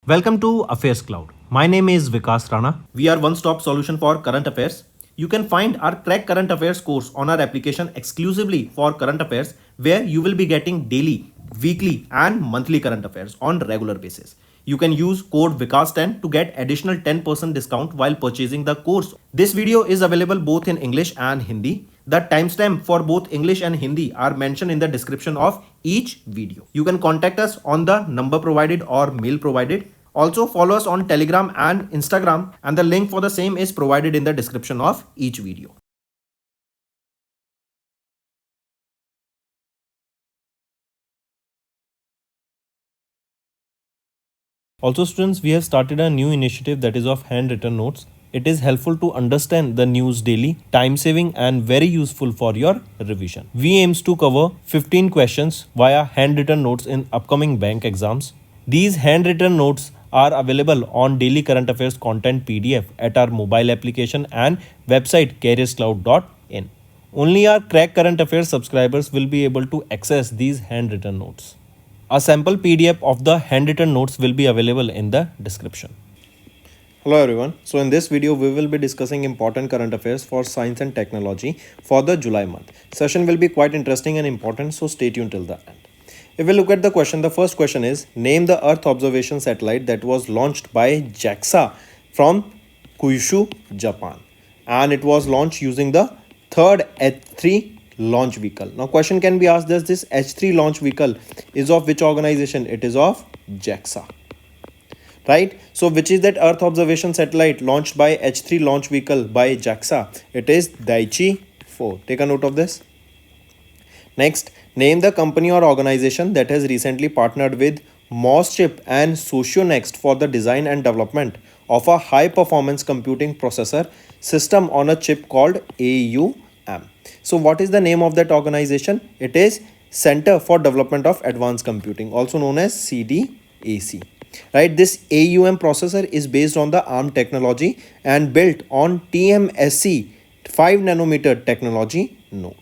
Welcome to AffairsCloud. My name is Vikas Rana. We are one-stop solution for current affairs. You can find our Crack Current Affairs course on our application exclusively for current affairs, where you will be getting daily, weekly and monthly current affairs on regular basis. You can use code VIKAS10 to get additional 10% discount while purchasing the course. This video is available both in English and Hindi. The timestamp for both English and Hindi are mentioned in the description of each video. You can contact us on the number provided or mail provided. Also follow us on Telegram and Instagram, and the link for the same is provided in the description of each video. Also students, we have started a new initiative that is of handwritten notes. It is helpful to understand the news daily, time saving and very useful for your revision. We aims to cover 15 questions via handwritten notes in upcoming bank exams. These handwritten notes are available on daily current affairs content PDF at our mobile application and website careerscloud.in. Only our Crack Current Affairs subscribers will be able to access these handwritten notes. A sample PDF of the handwritten notes will be available in the description. Hello everyone. So in this video, we will be discussing important current affairs for science and technology for the July month. Session will be quite interesting and important, so stay tuned till the end. If we look at the question, the first question is, name the Earth observation satellite that was launched by JAXA from Kyushu, Japan. And it was launched using the third H3 launch vehicle. Now question can be asked, this H3 launch vehicle is of which organization? It is of JAXA. Right? So which is that Earth observation satellite launched by H3 launch vehicle by JAXA? It is Daiichi 4. Take a note of this. Next, name the company or organization that has recently partnered with Moschip and Socionext for the design and development of a high-performance computing processor system on a chip called AUM. So what is the name of that organization? It is Center for Development of Advanced Computing, also known as CDAC. Right, this AUM processor is based on the ARM technology and built on TMSC 5 nanometer technology node.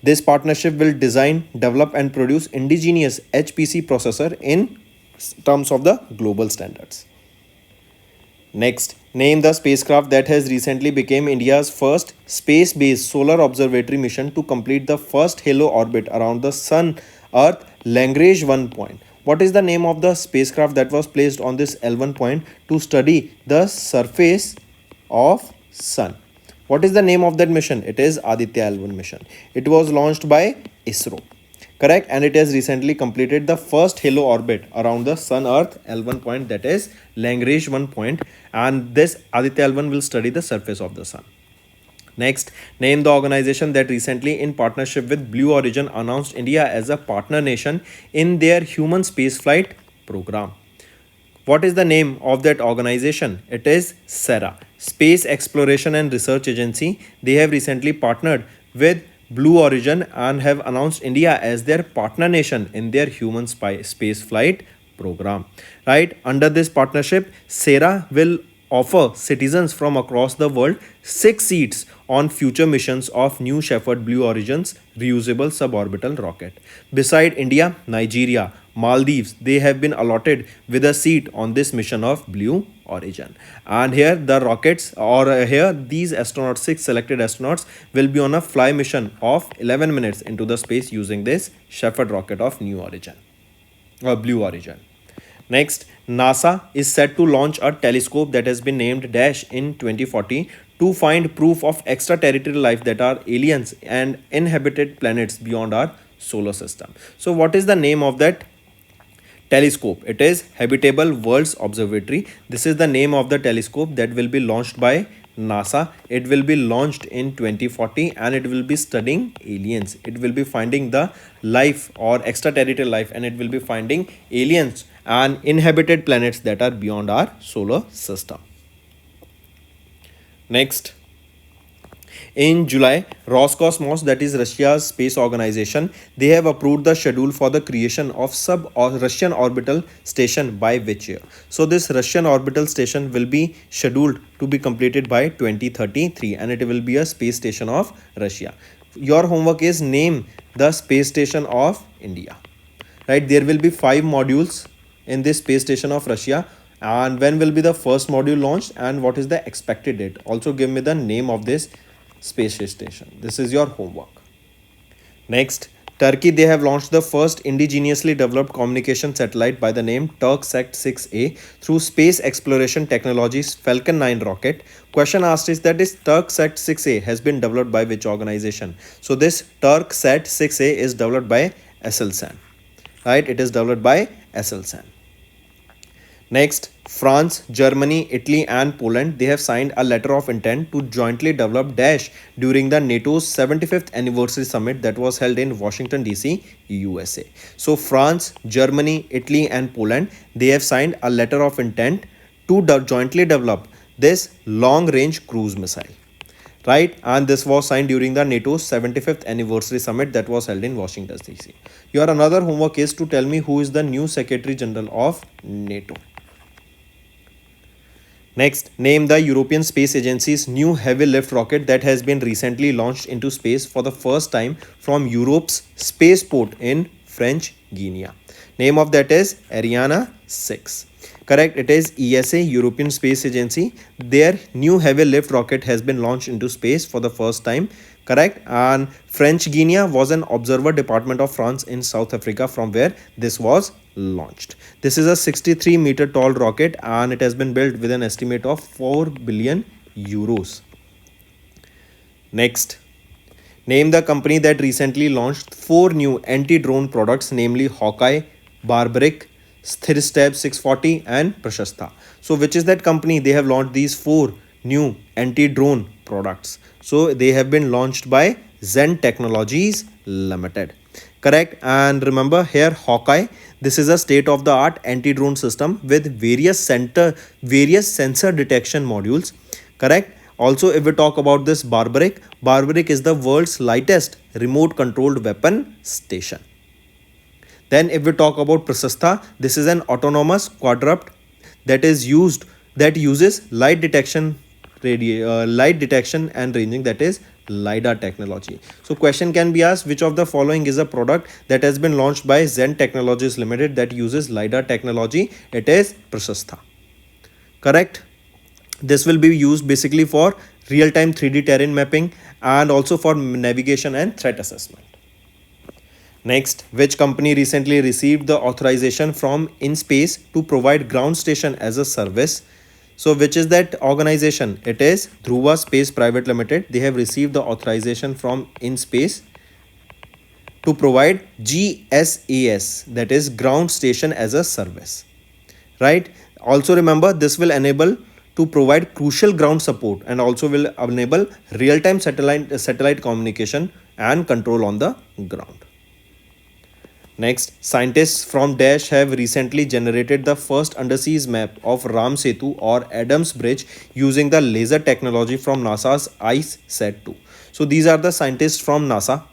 This partnership will design, develop and produce indigenous HPC processor in terms of the global standards. Next, name the spacecraft that has recently become India's first space-based solar observatory mission to complete the first halo orbit around the Sun-Earth Lagrange 1 point. What is the name of the spacecraft that was placed on this L1 point to study the surface of Sun? What is the name of that mission? It is Aditya L1 mission. It was launched by ISRO. Correct? And it has recently completed the first halo orbit around the Sun-Earth L1 point, that is Lagrange 1 point. And this Aditya L1 will study the surface of the Sun. Next, name the organization that recently in partnership with Blue Origin announced India as a partner nation in their human spaceflight program. What is the name of that organization? It is SERA, Space Exploration and Research Agency. They have recently partnered with Blue Origin and have announced India as their partner nation in their human spaceflight program. Right? Under this partnership, SERA will offer citizens from across the world 6 seats on future missions of New Shepard Blue Origin's reusable suborbital rocket. Beside India, Nigeria, Maldives, they have been allotted with a seat on this mission of Blue Origin. And here the rockets, or here these astronauts, 6 selected astronauts, will be on a fly mission of 11 minutes into the space using this Shepard rocket of New Origin or Blue Origin. Next, NASA is set to launch a telescope that has been named DASH in 2040 to find proof of extraterrestrial life that are aliens and inhabited planets beyond our solar system. So what is the name of that telescope? It is Habitable Worlds Observatory. This is the name of the telescope that will be launched by NASA. It will be launched in 2040 and it will be studying aliens. It will be finding the life or extraterrestrial life, and it will be finding aliens and inhabited planets that are beyond our solar system. Next, in July, Roscosmos, that is Russia's space organization, they have approved the schedule for the creation of Russian orbital station by which year? So this Russian orbital station will be scheduled to be completed by 2033 and it will be a space station of Russia. Your homework is name the space station of India. Right? There will be 5 modules in this space station of Russia, And when will be the first module launched and what is the expected date? Also give me the name of this space station. This is your homework. Next, Turkey, they have launched the first indigenously developed communication satellite by the name Turksat 6A through space exploration technologies Falcon 9 rocket. Question asked is that this Turksat 6A has been developed by which organization? So this Turksat 6A is developed by Aselsan. Right? It is developed by Aselsan. Next, France, Germany, Italy and Poland, they have signed a letter of intent to jointly develop Dash during the NATO's 75th anniversary summit that was held in Washington DC, USA. So France, Germany, Italy and Poland, they have signed a letter of intent to jointly develop this long-range cruise missile. Right, and this was signed during the NATO's 75th anniversary summit that was held in Washington DC. Your another homework is to tell me who is the new Secretary General of NATO. Next, name the European Space Agency's new heavy lift rocket that has been recently launched into space for the first time from Europe's spaceport in French Guiana. Name of that is Ariane 6. Correct, it is ESA, European Space Agency. Their new heavy lift rocket has been launched into space for the first time. Correct, and French Guiana was an observer department of France in South Africa from where this was launched. This is a 63-meter tall rocket and it has been built with an estimate of 4 billion euros. Next, name the company that recently launched 4 new anti-drone products, namely Hawkeye, Barbaric, Sthirstep 640 and Prashastha. So which is that company? They have launched these 4 new anti-drone products. So they have been launched by Zen Technologies Limited. Correct, and remember here Hawkeye, this is a state-of-the-art anti-drone system with various sensor detection modules. Correct. Also, if we talk about this Barbaric is the world's lightest remote controlled weapon station. Then if we talk about Prasastha, this is an autonomous quadruped that uses light detection and ranging, that is LiDAR technology. So question can be asked, which of the following is a product that has been launched by Zen Technologies Limited that uses LiDAR technology? It is Prasastha. Correct. This will be used basically for real-time 3D terrain mapping and also for navigation and threat assessment. Next, which company recently received the authorization from InSpace to provide ground station as a service? So which is that organization? It is Dhruva Space Private Limited. They have received the authorization from InSpace to provide GSAS, that is ground station as a service. Right. Also remember, this will enable to provide crucial ground support and also will enable real-time satellite communication and control on the ground. Next, scientists from Dash have recently generated the first undersea map of Ram Setu or Adams Bridge using the laser technology from NASA's ICESat-2. So these are the scientists from NASA,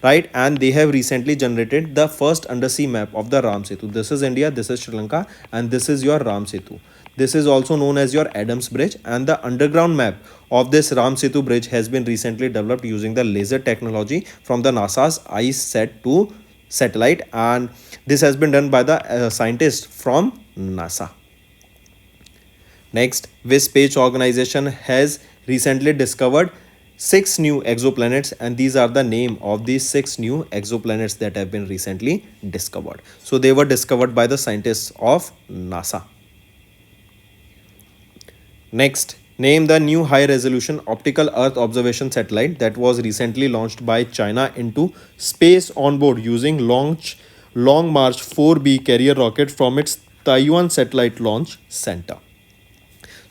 right? And they have recently generated the first undersea map of the Ram Setu. This is India, this is Sri Lanka, and this is your Ram Setu. This is also known as your Adams Bridge, and the underground map of this Ram Setu bridge has been recently developed using the laser technology from the NASA's ICESat-2 satellite, and this has been done by the scientists from NASA. Next, which space organization has recently discovered 6 new exoplanets, and these are the name of these 6 new exoplanets that have been recently discovered. So they were discovered by the scientists of NASA. Next, name the new high-resolution optical Earth observation satellite that was recently launched by China into space on board using Long March 4B carrier rocket from its Taiwan Satellite Launch Center.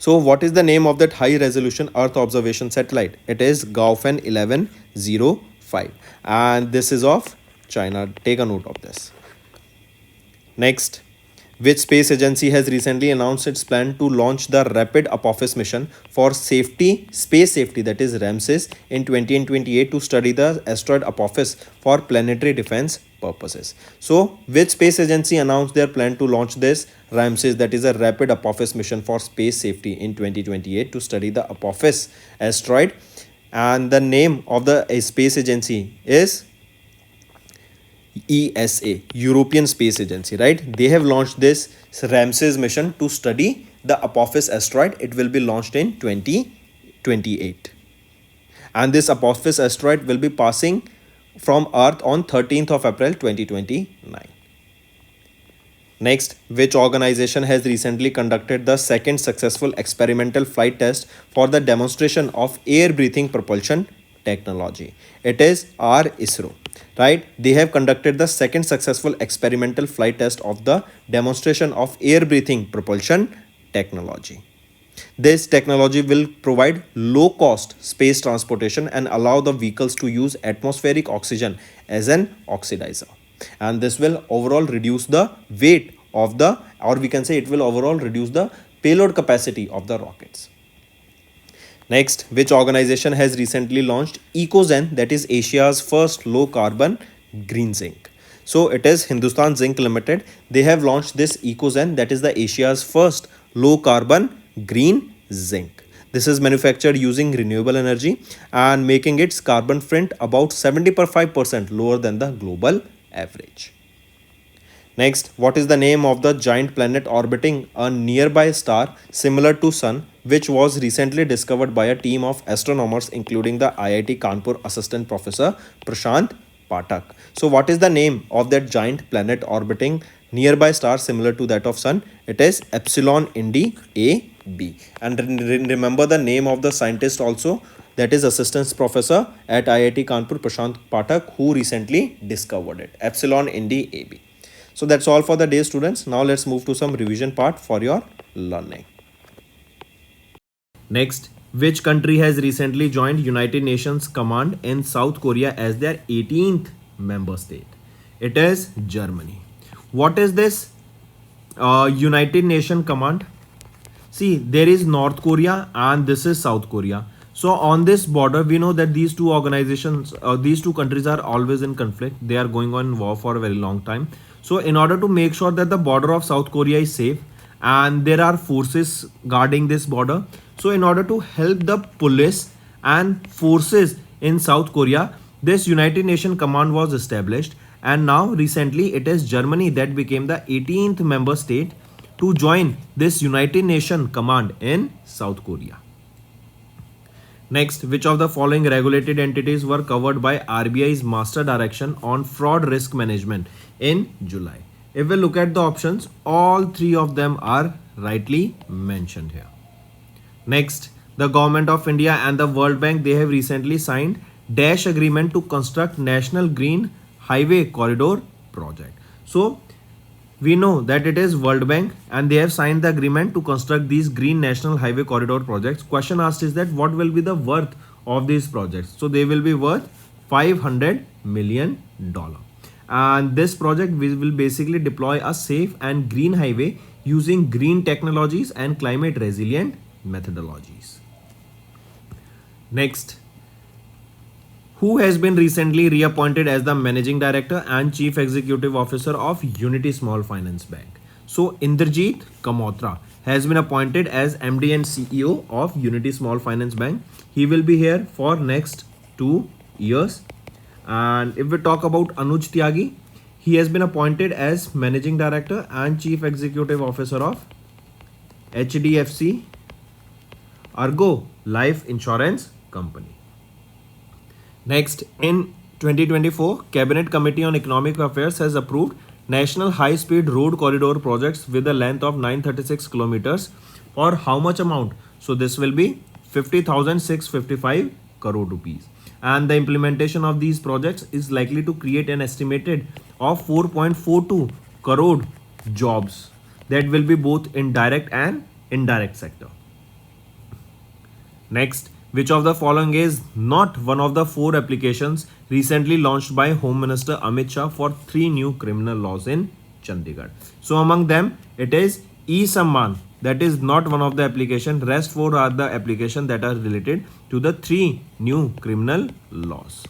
So what is the name of that high-resolution Earth observation satellite? It is Gaofen 1105, and this is of China. Take a note of this. Next, which space agency has recently announced its plan to launch the Rapid Apophis mission for space safety, that is RAMSES, in 2028 to study the asteroid Apophis for planetary defense purposes. So which space agency announced their plan to launch this RAMSES, that is a Rapid Apophis mission for space safety, in 2028 to study the Apophis asteroid? And the name of the space agency is ESA, European Space Agency, right? They have launched this Ramses mission to study the Apophis asteroid. It will be launched in 2028. And this Apophis asteroid will be passing from Earth on 13th of April 2029. Next, which organization has recently conducted the second successful experimental flight test for the demonstration of air breathing propulsion technology? It is our ISRO, right? They have conducted the second successful experimental flight test of the demonstration of air breathing propulsion technology. This technology will provide low cost space transportation and allow the vehicles to use atmospheric oxygen as an oxidizer. And this will overall reduce the weight of the, or we can say it will overall reduce the payload capacity of the rockets. Next, which organization has recently launched EcoZen, that is Asia's first low carbon green zinc? So it is Hindustan Zinc Limited. They have launched this EcoZen, that is the Asia's first low carbon green zinc. This is manufactured using renewable energy and making its carbon footprint about 75% lower than the global average. Next, what is the name of the giant planet orbiting a nearby star similar to Sun, which was recently discovered by a team of astronomers including the IIT Kanpur assistant professor Prashant Pathak? So what is the name of that giant planet orbiting nearby star similar to that of Sun? It is Epsilon Indi AB. And remember the name of the scientist also, that is assistant professor at IIT Kanpur Prashant Pathak, who recently discovered it, Epsilon Indi AB. So that's all for the day, students. Now let's move to some revision part for your learning. Next, which country has recently joined United Nations Command in South Korea as their 18th member state? It is Germany. What is this United Nations Command? See, there is North Korea and this is South Korea. So on this border, we know that these two organizations, these two countries are always in conflict. They are going on war for a very long time. So in order to make sure that the border of South Korea is safe and there are forces guarding this border, so in order to help the police and forces in South Korea, this United Nations Command was established, and now recently it is Germany that became the 18th member state to join this United Nations Command in South Korea. Next, which of the following regulated entities were covered by RBI's Master Direction on Fraud Risk Management in July? If we look at the options, all three of them are rightly mentioned here. Next, the Government of India and the World Bank, they have recently signed Dash Agreement to construct National Green Highway Corridor project. So, we know that it is World Bank and they have signed the agreement to construct these green national highway corridor projects. Question asked is that what will be the worth of these projects? So they will be worth $500 million. And this project will basically deploy a safe and green highway using green technologies and climate resilient methodologies. Next, who has been recently reappointed as the Managing Director and Chief Executive Officer of Unity Small Finance Bank? So Indrajit Kamotra has been appointed as MD and CEO of Unity Small Finance Bank. He will be here for next 2 years. And if we talk about Anuj Tyagi, he has been appointed as Managing Director and Chief Executive Officer of HDFC Argo Life Insurance Company. Next, in 2024, Cabinet Committee on Economic Affairs has approved National High-Speed Road Corridor projects with a length of 936 kilometers for how much amount? So this will be 50,655 crore rupees. And the implementation of these projects is likely to create an estimated of 4.42 crore jobs that will be both in direct and indirect sector. Next, which of the following is not one of the 4 applications recently launched by Home Minister Amit Shah for 3 new criminal laws in Chandigarh? So among them, it is E-Samman. That is not one of the application. Rest 4 are the application that are related to the 3 new criminal laws.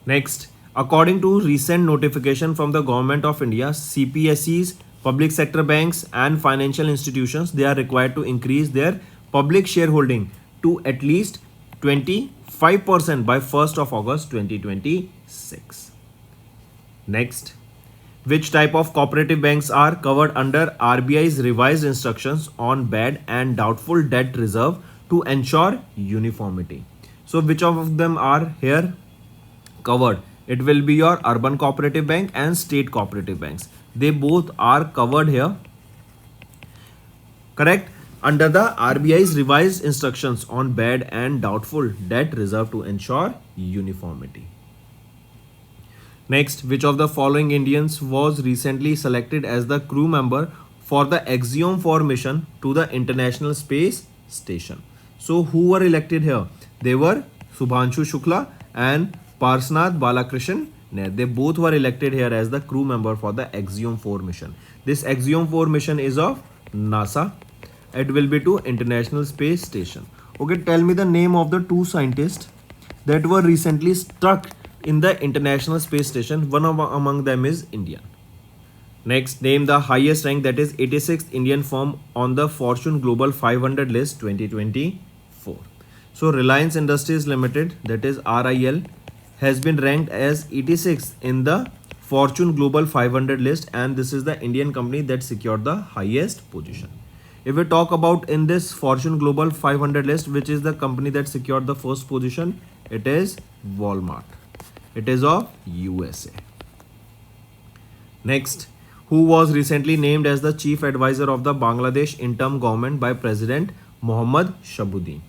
Next, according to recent notification from the Government of India, CPSEs, public sector banks and financial institutions, they are required to increase their public shareholding to at least 25% by 1st of August 2026. Next, which type of cooperative banks are covered under RBI's revised instructions on bad and doubtful debt reserve to ensure uniformity? So which of them are here covered? It will be your urban cooperative bank and state cooperative banks. They both are covered here, correct, under the RBI's revised instructions on bad and doubtful debt reserve to ensure uniformity. Next, which of the following Indians was recently selected as the crew member for the Axiom 4 mission to the International Space Station? So, who were elected here? They were Subhanshu Shukla and Parsnath Balakrishnan Nair. They both were elected here as the crew member for the Axiom 4 mission. This Axiom 4 mission is of NASA. It will be to International Space Station. Okay, tell me the name of the two scientists that were recently struck in the International Space Station. One among them is Indian. Next, name the highest rank, that is 86th Indian firm on the Fortune Global 500 list 2024. So Reliance Industries Limited, that is RIL, has been ranked as 86th in the Fortune Global 500 list, and this is the Indian company that secured the highest position. If we talk about in this Fortune Global 500 list, which is the company that secured the first position, it is Walmart. It is of USA. Next, who was recently named as the chief advisor of the Bangladesh interim government by President Mohammad Shabuddin?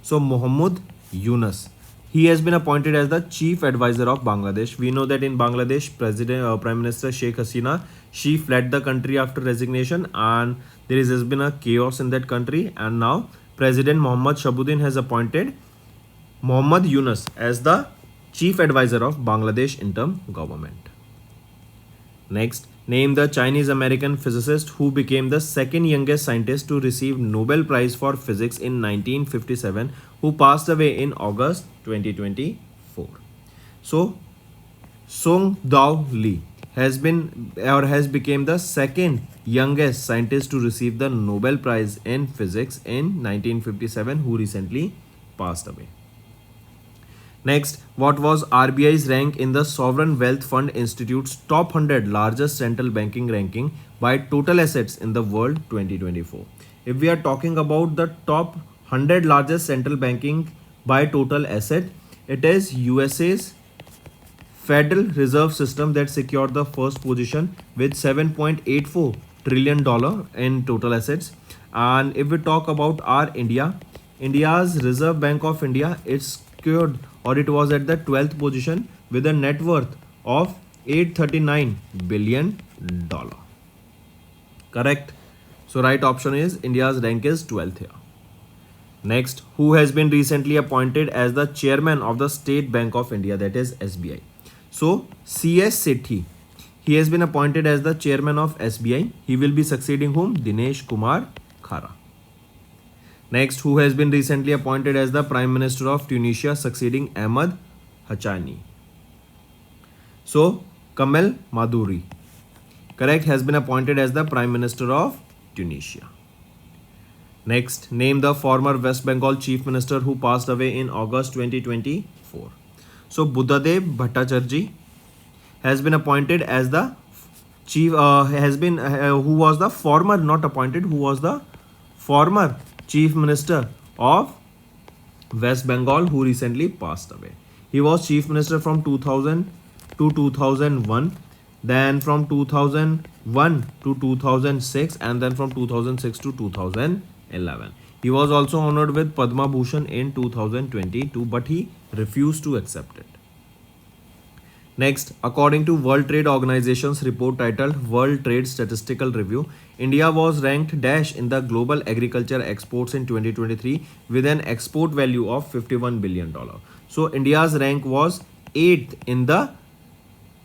So Mohammad Yunus. He has been appointed as the chief advisor of Bangladesh. We know that in Bangladesh, Prime Minister Sheikh Hasina, she fled the country after resignation, and there has been a chaos in that country. And now President Mohammad Shabuddin has appointed Mohammad Yunus as the chief advisor of Bangladesh interim government. Next, name the Chinese American physicist who became the second youngest scientist to receive Nobel Prize for Physics in 1957, who passed away in August 2024. So, Song Dao Lee has become the second youngest scientist to receive the Nobel Prize in Physics in 1957, who recently passed away. Next, what was RBI's rank in the Sovereign Wealth Fund Institute's top 100 largest central banking ranking by total assets in the world 2024? If we are talking about the top 100 largest central banking by total asset, it is USA's Federal Reserve System that secured the first position with $7.84 trillion in total assets. And if we talk about our India's Reserve Bank of India, it secured, or it was at the 12th position with a net worth of $839 billion. Correct. So right option is India's rank is 12th here. Next, who has been recently appointed as the chairman of the State Bank of India, that is SBI? So CS Sethi, he has been appointed as the chairman of SBI. He will be succeeding whom? Dinesh Kumar Khara. Next, who has been recently appointed as the Prime Minister of Tunisia, succeeding Ahmed Hachani? So, Kamal Maduri, correct, has been appointed as the Prime Minister of Tunisia. Next, name the former West Bengal Chief Minister who passed away in August 2024. So, Buddhadev Bhattacharjee has been appointed as the chief, who was the former, not appointed, who was the former Chief Minister of West Bengal, who recently passed away. He was Chief Minister from 2000 to 2001, then from 2001 to 2006, and then from 2006 to 2011. He was also honored with Padma Bhushan in 2022, but he refused to accept it. Next, according to World Trade Organization's report titled World Trade Statistical Review, India was ranked dash in the global agriculture exports in 2023 with an export value of $51 billion. So, India's rank was 8th in the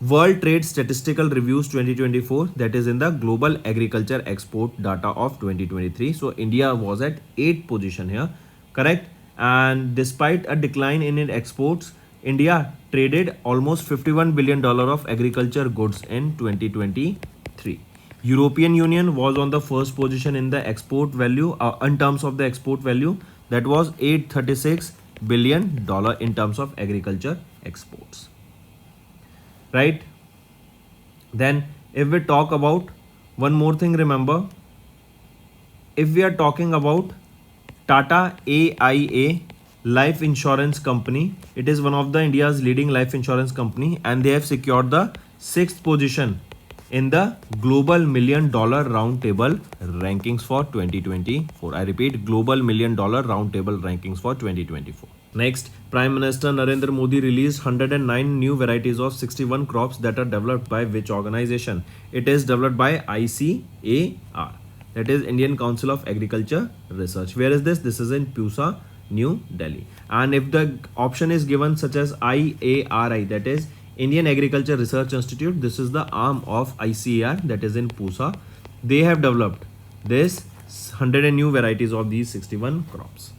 World Trade Statistical Reviews 2024, that is in the global agriculture export data of 2023. So, India was at 8th position here, correct? And despite a decline in its exports, India traded almost $51 billion of agriculture goods in 2023. European Union was on the first position in the export value, in terms of the export value, that was $836 billion in terms of agriculture exports. Right? Then if we talk about one more thing, remember, if we are talking about Tata AIA life insurance company, it is one of the India's leading life insurance company, and they have secured the 6th position in the global $1 million roundtable rankings for 2024. I repeat, global $1 million roundtable rankings for 2024. Next, Prime Minister Narendra Modi released 109 new varieties of 61 crops that are developed by which organization? It is developed by ICAR, that is Indian Council of Agriculture Research. Where is this? This is in Pusa, New Delhi. And if the option is given such as IARI, that is Indian Agriculture Research Institute, this is the arm of ICAR, that is in Pusa. They have developed this 100 new varieties of these 61 crops.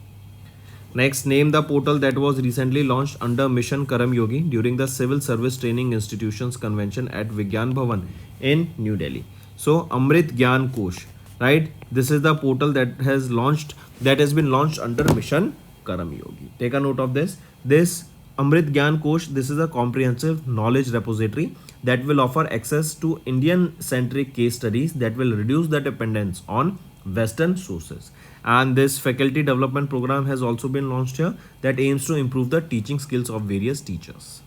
Next, name the portal that was recently launched under Mission Karam Yogi during the Civil Service Training Institutions Convention at Vigyan Bhavan in New Delhi. So, Amrit Gyan Kosh, right? This is the portal that has been launched under Mission Karam Yogi. Take a note of this. This Amrit Gyan Kosh, this is a comprehensive knowledge repository that will offer access to Indian-centric case studies that will reduce the dependence on Western sources. And this faculty development program has also been launched here that aims to improve the teaching skills of various teachers.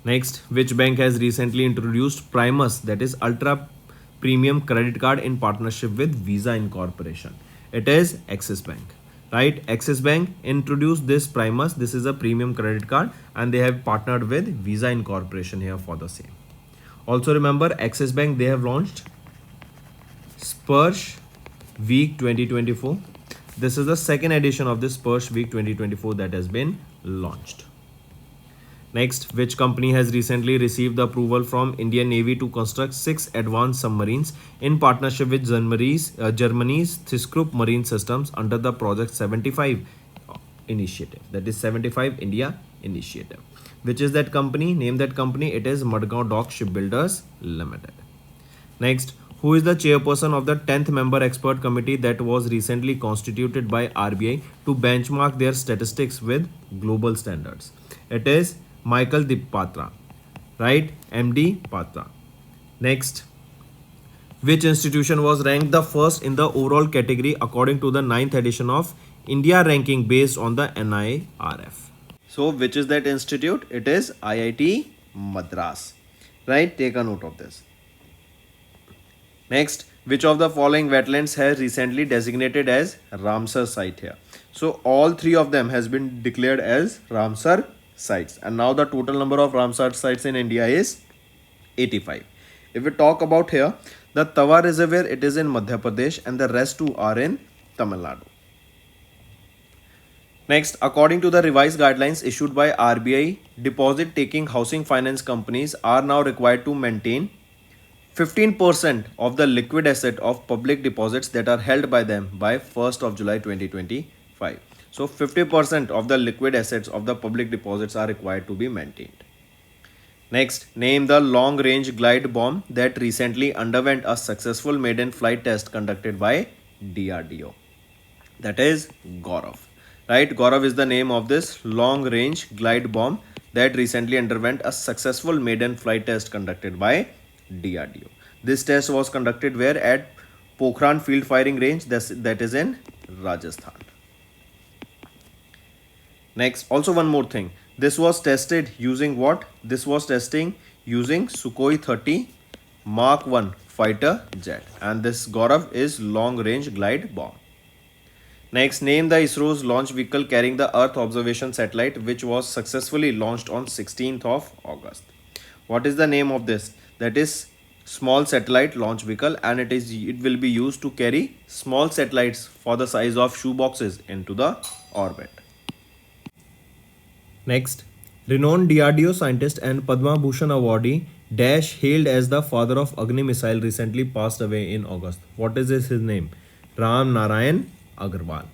Next, which bank has recently introduced Primus, that is ultra premium credit card in partnership with Visa Incorporation? It is Axis Bank, right? Axis Bank introduced this Primus. This is a premium credit card and they have partnered with Visa Incorporation here for the same. Also remember, Axis Bank, they have launched Spursh Week 2024. This is the second edition of this Spursh Week 2024 that has been launched. Next, which company has recently received the approval from Indian Navy to construct 6 advanced submarines in partnership with Germany's ThyssenKrupp Marine Systems under the Project 75 initiative, that is 75 India initiative. Which is that company? Name that company. It is Madgaon Dock Shipbuilders Limited. Next, who is the chairperson of the 10th member expert committee that was recently constituted by RBI to benchmark their statistics with global standards? It is Michael Patra, right? MD Patra. Next, which institution was ranked the first in the overall category according to the 9th edition of India ranking based on the NIRF? So, which is that institute? It is IIT Madras, right? Take a note of this. Next, which of the following wetlands has recently designated as Ramsar site here? So all three of them has been declared as Ramsar sites, and now the total number of Ramsar sites in India is 85. If we talk about here, the Tawa Reservoir, it is in Madhya Pradesh and the rest two are in Tamil Nadu. Next, according to the revised guidelines issued by RBI, deposit taking housing finance companies are now required to maintain 15% of the liquid asset of public deposits that are held by them by 1st of July 2025. So 50% of the liquid assets of the public deposits are required to be maintained. Next, name the long-range glide bomb that recently underwent a successful maiden flight test conducted by DRDO. That is Gaurav. Right? Gaurav is the name of this long-range glide bomb that recently underwent a successful maiden flight test conducted by DRDO. This test was conducted where? At Pokhran Field Firing Range, that is in Rajasthan. Next, also one more thing. This was tested using what? This was testing using Sukhoi 30 Mark 1 fighter jet, and this Gaurav is long range glide bomb. Next, name the ISRO's launch vehicle carrying the Earth observation satellite which was successfully launched on 16th of August. What is the name of this? That is small satellite launch vehicle, and it will be used to carry small satellites for the size of shoe boxes into the orbit. Next, renowned DRDO scientist and Padma Bhushan awardee Dash, hailed as the father of Agni missile, recently passed away in August. What is his name? Ram Narayan Agarwal.